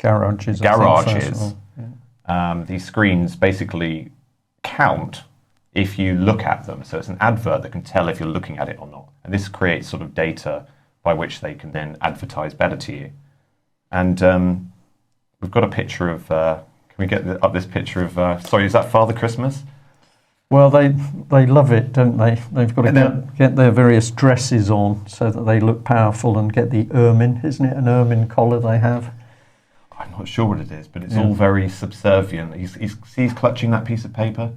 Garages. These screens basically count if you look at them. So it's an advert that can tell if you're looking at it or not. And this creates sort of data by which they can then advertise better to you. And we've got a picture of, can we get up this picture of, sorry, is that Father Christmas? Well, they love it, don't they? They've got to get their various dresses on so that they look powerful and get the ermine, isn't it? An ermine collar they have. I'm not sure what it is, but it's all very subservient. He's clutching that piece of paper.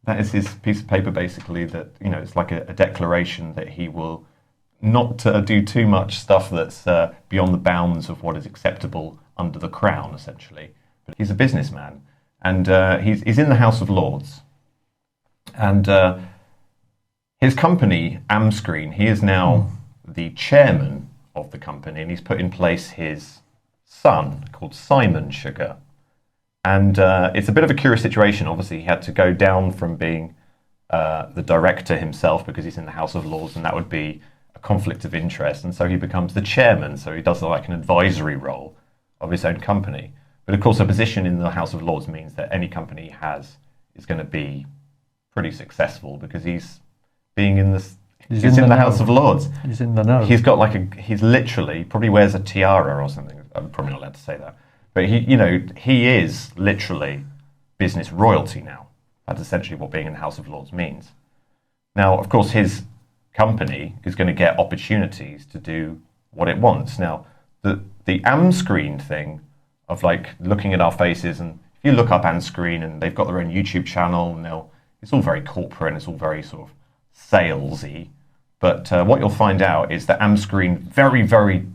That is his piece of paper, basically, that, you know, it's like a declaration that he will not do too much stuff that's beyond the bounds of what is acceptable under the crown, essentially. But he's a businessman, and he's in the House of Lords. And his company, Amscreen, he is now the chairman of the company, and he's put in place his son called Simon Sugar. And it's a bit of a curious situation. Obviously, he had to go down from being the director himself because he's in the House of Lords, and that would be a conflict of interest. And so he becomes the chairman, so he does like an advisory role of his own company. But of course, a position in the House of Lords means that any company he has is going to be pretty successful because he's being in this. He's in the House of Lords. He's in the know. He's got like he's literally probably wears a tiara or something. I'm probably not allowed to say that, but he is literally business royalty now. That's essentially what being in the House of Lords means. Now, of course, his company is going to get opportunities to do what it wants. Now, the Amscreen thing of like looking at our faces, and if you look up Amscreen, and they've got their own YouTube channel, and it's all very corporate and it's all very sort of salesy. But what you'll find out is that Amscreen very, very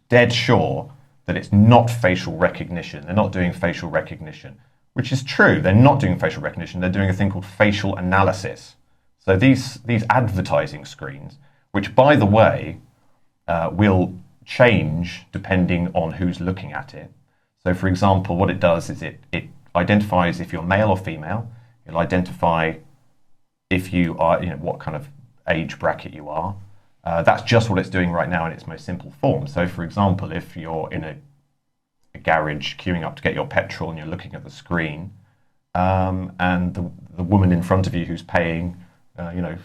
dead sure that it's not facial recognition. They're not doing facial recognition, which is true. They're not doing facial recognition. They're doing a thing called facial analysis. So these advertising screens, which, by the way, will change depending on who's looking at it. So, for example, what it does is it identifies if you're male or female. It'll identify if you are, what kind of age bracket you are. That's just what it's doing right now in its most simple form. So, for example, if you're in a garage queuing up to get your petrol and you're looking at the screen, and the woman in front of you who's paying,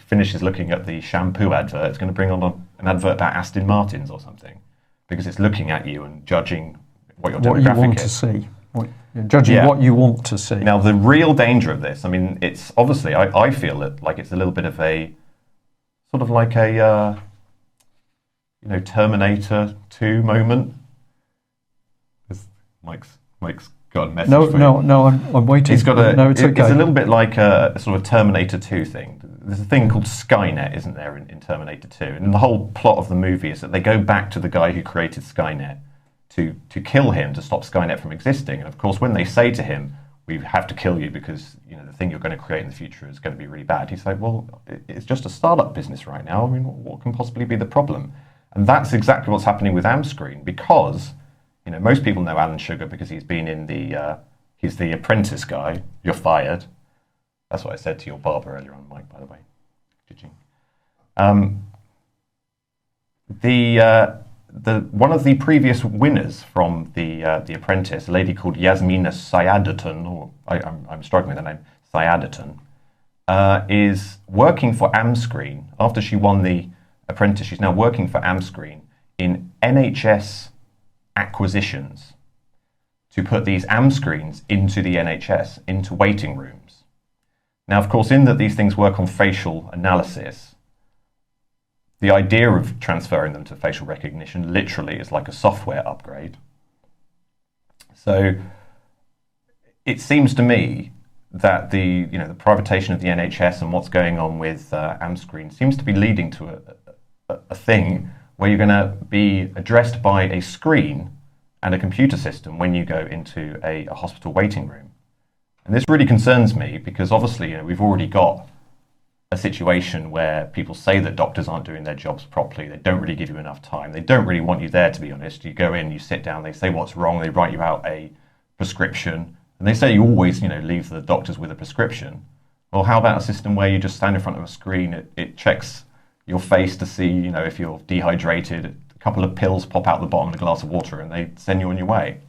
finishes looking at the shampoo advert, it's going to bring on an advert about Aston Martins or something, because it's looking at you and judging what your demographic is. What you want to see. Judging what you want to see. Now, the real danger of this, I mean, it's obviously, I feel it like it's a little bit of a, sort of like a, Terminator 2 moment. Mike's got a message for you. No, I'm waiting. He's got it's okay. It's a little bit like a sort of Terminator 2 thing. There's a thing called Skynet, isn't there, in Terminator 2? And the whole plot of the movie is that they go back to the guy who created Skynet to kill him, to stop Skynet from existing. And of course, when they say to him, we have to kill you because the thing you're going to create in the future is going to be really bad, he's like, well, it's just a startup business right now. I mean, what can possibly be the problem? And that's exactly what's happening with Amscreen, because most people know Alan Sugar because he's been in he's the Apprentice guy. You're fired. That's what I said to your barber earlier on, Mike, by the way. One of the previous winners from the Apprentice, a lady called Yasmina Sayadaton, or I'm struggling with the name, Sayadaton, is working for Amscreen. After she won the Apprentice, she's now working for Amscreen in NHS acquisitions to put these Amscreens into the NHS, into waiting rooms. Now, of course, in that these things work on facial analysis, the idea of transferring them to facial recognition literally is like a software upgrade. So it seems to me that the privatization of the NHS and what's going on with Amscreen seems to be leading to a thing where you're going to be addressed by a screen and a computer system when you go into a hospital waiting room. And this really concerns me because obviously we've already got a situation where people say that doctors aren't doing their jobs properly. They don't really give you enough time. They don't really want you there, to be honest. You go in, you sit down, they say what's wrong, they write you out a prescription, and they say you always leave the doctors with a prescription. Well, how about a system where you just stand in front of a screen, it checks your face to see if you're dehydrated, a couple of pills pop out the bottom of a glass of water and they send you on your way.